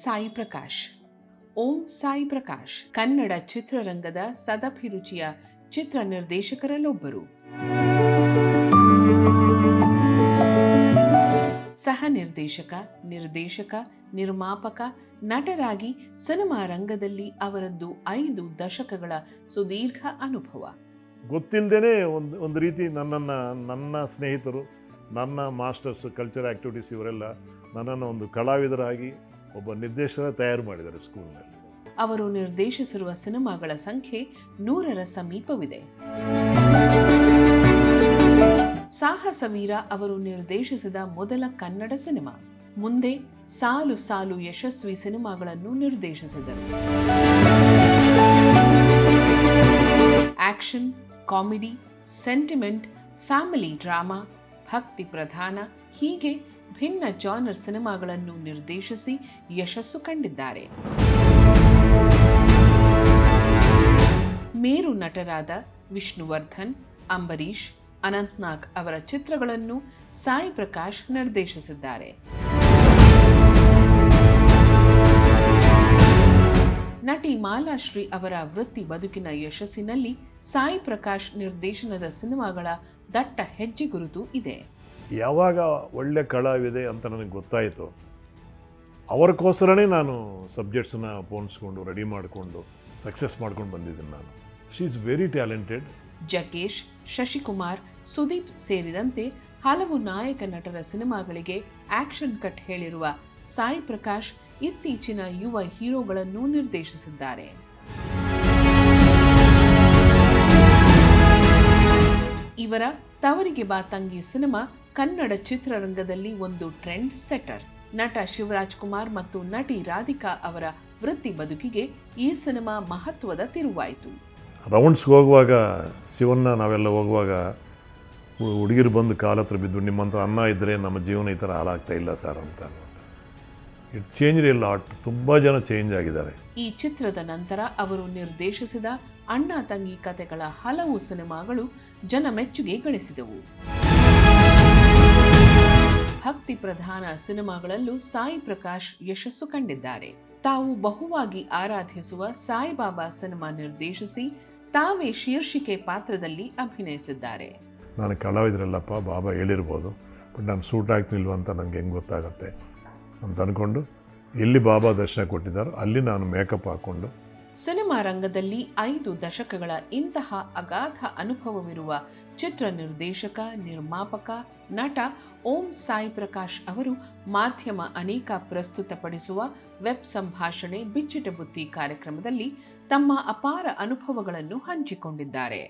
ಸಾಯಿ ಪ್ರಕಾಶ್. ಓಂ ಸಾಯಿ ಪ್ರಕಾಶ್ ಕನ್ನಡ ಚಿತ್ರರಂಗದ ಸದಭಿರುಚಿಯ ಚಿತ್ರ ನಿರ್ದೇಶಕರಲ್ಲೊಬ್ಬರು. ಸಹ ನಿರ್ದೇಶಕ, ನಿರ್ದೇಶಕ, ನಿರ್ಮಾಪಕ, ನಟರಾಗಿ ಸಿನಿಮಾ ರಂಗದಲ್ಲಿ ಅವರದ್ದು 5 ದಶಕಗಳ ಸುದೀರ್ಘ ಅನುಭವ. ಗೊತ್ತಿಲ್ಲದೇ ಒಂದು ರೀತಿ ನನ್ನ ಸ್ನೇಹಿತರು, ನನ್ನ ಮಾಸ್ಟರ್ಸ್ ಕಲ್ಚರ್ ಆ್ಯಕ್ಟಿವಿಟೀಸ್ ಇವರೆಲ್ಲ ನನ್ನನ್ನು ಒಂದು ಕಲಾವಿದರಾಗಿ ಒಬ್ಬ ನಿರ್ದೇಶಕ ತಯಾರು ಮಾಡಿದ್ದಾರೆ ಸ್ಕೂಲ್ನಲ್ಲಿ. ಅವರು ನಿರ್ದೇಶಿಸಿರುವ ಸಿನಿಮಾಗಳ ಸಂಖ್ಯೆ 100ರ ಸಮೀಪವಿದೆ. ಸಾಹಸವೀರ ಅವರು ನಿರ್ದೇಶಿಸಿದ ಮೊದಲ ಕನ್ನಡ ಸಿನಿಮಾ. ಮುಂದೆ ಸಾಲು ಸಾಲು ಯಶಸ್ವಿ ಸಿನಿಮಾಗಳನ್ನು ನಿರ್ದೇಶಿಸಿದರು. Action, comedy, sentiment, family drama, ಭಕ್ತಿ ಪ್ರಧಾನ ಹೀಗೆ ಭಿನ್ನ ಜಾನರ್ ಸಿನಿಮಾಗಳನ್ನು ನಿರ್ದೇಶಿಸಿ ಯಶಸ್ಸು ಕಂಡಿದ್ದಾರೆ. ಮೇರು ನಟರಾದ ವಿಷ್ಣುವರ್ಧನ್, ಅಂಬರೀಷ್, ಅನಂತ್ನಾಗ್ ಅವರ ಚಿತ್ರಗಳನ್ನು ಸಾಯಿ ಪ್ರಕಾಶ್ ನಿರ್ದೇಶಿಸಿದ್ದಾರೆ. ನಟಿ ಮಾಲಾಶ್ರೀ ಅವರ ವೃತ್ತಿ ಬದುಕಿನ ಯಶಸ್ಸಿನಲ್ಲಿ ಸಾಯಿ ಪ್ರಕಾಶ್ ನಿರ್ದೇಶನದ ಸಿನಿಮಾಗಳ ದಟ್ಟ ಹೆಜ್ಜೆ ಗುರುತು ಇದೆ. ಯಾವಾಗ ಒಳ್ಳೆ ಕಲಾವಿದೆ ಅಂತ ನನಗೆ ಗೊತ್ತಾಯಿತು, ಅವರಿಗೋಸ್ಕರನೇ ನಾನು ಸಬ್ಜೆಕ್ಟ್ಸನ್ನ ಪೋಣಿಸ್ಕೊಂಡು ರೆಡಿ ಮಾಡಿಕೊಂಡು ಸಕ್ಸಸ್ ಮಾಡ್ಕೊಂಡು ಬಂದಿದ್ದೀನಿ ನಾನು. She is very talented. Jaggesh, Shashikumar, Sudeep ಸೇರಿದಂತೆ ಹಲವು ನಾಯಕ ನಟರ ಸಿನಿಮಾಗಳಿಗೆ ಆಕ್ಷನ್ ಕಟ್ ಹೇಳಿರುವ ಸಾಯಿ ಪ್ರಕಾಶ್ ಇತ್ತೀಚಿನ ಯುವ ಹೀರೋಗಳನ್ನು ನಿರ್ದೇಶಿಸಿದ್ದಾರೆ. ಇವರ ತವರಿಗೆ ಬಾ ತಂಗಿ ಸಿನಿಮಾ ಕನ್ನಡ ಚಿತ್ರರಂಗದಲ್ಲಿ ಒಂದು ಟ್ರೆಂಡ್ ಸೆಟ್ಟರ್. ನಟ ಶಿವರಾಜ್ ಕುಮಾರ್ ಮತ್ತು ನಟಿ ರಾಧಿಕಾ ಅವರ ವೃತ್ತಿ ಬದುಕಿಗೆ ಈ ಸಿನಿಮಾ ಮಹತ್ವದ ತಿರುವಾಯಿತು. ರೌಂಡ್ಸ್ಗೆ ಹೋಗುವಾಗ ಶಿವನ್ನ ನಾವೆಲ್ಲ ಹೋಗುವಾಗ ಹುಡುಗಿರು ಬಂದು ಕಾಲ ಹತ್ರ ಬಿದ್ದು, ನಿಮ್ಮಂಥ ಅನ್ನ ಇದ್ದರೆ ನಮ್ಮ ಜೀವನ ಈ ಥರ ಹಾಳಾಗ್ತಾ ಇಲ್ಲ ಸರ್ ಅಂತ. ಇಟ್ ಚೇಂಜ್ ಇಲ್ಲ, ತುಂಬ ಜನ ಚೇಂಜ್ ಆಗಿದ್ದಾರೆ. ಈ ಚಿತ್ರದ ನಂತರ ಅವರು ನಿರ್ದೇಶಿಸಿದ ಅಣ್ಣ ತಂಗಿ ಕಥೆಗಳ ಹಲವು ಸಿನಿಮಾಗಳು ಜನ ಮೆಚ್ಚುಗೆ ಗಳಿಸಿದವು. ಭಕ್ತಿ ಪ್ರಧಾನ ಸಿನಿಮಾಗಳಲ್ಲೂ ಸಾಯಿ ಪ್ರಕಾಶ್ ಯಶಸ್ಸು ಕಂಡಿದ್ದಾರೆ. ತಾವು ಬಹುವಾಗಿ ಆರಾಧಿಸುವ ಸಾಯಿಬಾಬಾ ಸಿನಿಮಾ ನಿರ್ದೇಶಿಸಿ ತಾವೇ ಶೀರ್ಷಿಕೆ ಪಾತ್ರದಲ್ಲಿ ಅಭಿನಯಿಸಿದ್ದಾರೆ. ನಾನು ಕಲಾವಿದರಲ್ಲಪ್ಪ, ಬಾಬಾ ಹೇಳಿರ್ಬೋದು, ಬಟ್ ನಾನು ಸೂಟ್ ಆಗ್ತಿಲ್ವ ಅಂತ ನನಗೆ ಹೆಂಗೆ ಗೊತ್ತಾಗತ್ತೆ ಅಂತ ಅಂದ್ಕೊಂಡು ಎಲ್ಲಿ ಬಾಬಾ ದರ್ಶನ ಕೊಟ್ಟಿದ್ದಾರೋ ಅಲ್ಲಿ ನಾನು ಮೇಕಪ್ ಹಾಕ್ಕೊಂಡು. ಸಿನಿಮಾ ರಂಗದಲ್ಲಿ 5 ದಶಕಗಳ ಇಂತಹ ಅಗಾಧ ಅನುಭವವಿರುವ ಚಿತ್ರ ನಿರ್ದೇಶಕ, ನಿರ್ಮಾಪಕ, ನಟ ಓಂ ಸಾಯಿ ಪ್ರಕಾಶ್ ಅವರು ಮಾಧ್ಯಮ ಅನೇಕ ಪ್ರಸ್ತುತಪಡಿಸುವ ವೆಬ್ ಸಂಭಾಷಣೆ ಬಿಚ್ಚಿಟ ಬುತ್ತಿ ಕಾರ್ಯಕ್ರಮದಲ್ಲಿ ತಮ್ಮ ಅಪಾರ ಅನುಭವಗಳನ್ನು ಹಂಚಿಕೊಂಡಿದ್ದಾರೆ.